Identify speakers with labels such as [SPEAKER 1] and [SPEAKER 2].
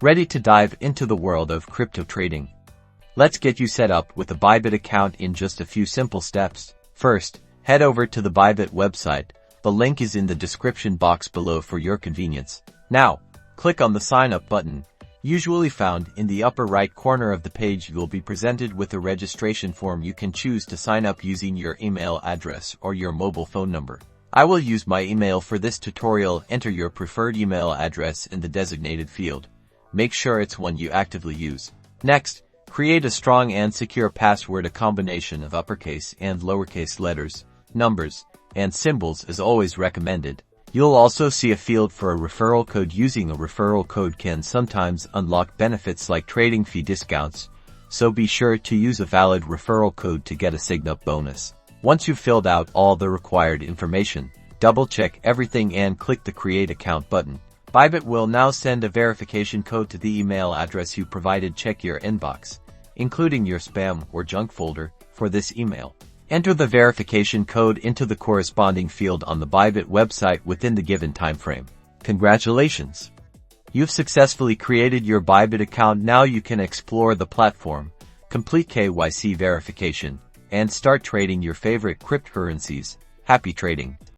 [SPEAKER 1] Ready to dive into the world of crypto trading? Let's get you set up with a Bybit account in just a few simple steps. First, head over to the Bybit website. The link is in the description box below for your convenience. Now, click on the Sign Up button. Usually found in the upper right corner of the page, you will be presented with a registration form. You can choose to sign up using your email address or your mobile phone number. I will use my email for this tutorial. Enter your preferred email address in the designated field. Make sure it's one you actively use. Next, create a strong and secure password. A combination of uppercase and lowercase letters, numbers, and symbols is always recommended. You'll also see a field for a referral code. Using a referral code can sometimes unlock benefits like trading fee discounts, so be sure to use a valid referral code to get a sign-up bonus. Once you've filled out all the required information, double-check everything and click the Create Account button. Bybit will now send a verification code to the email address you provided. Check your inbox, including your spam or junk folder, for this email. Enter the verification code into the corresponding field on the Bybit website within the given time frame. Congratulations! You've successfully created your Bybit account. Now you can explore the platform, complete KYC verification, and start trading your favorite cryptocurrencies. Happy trading!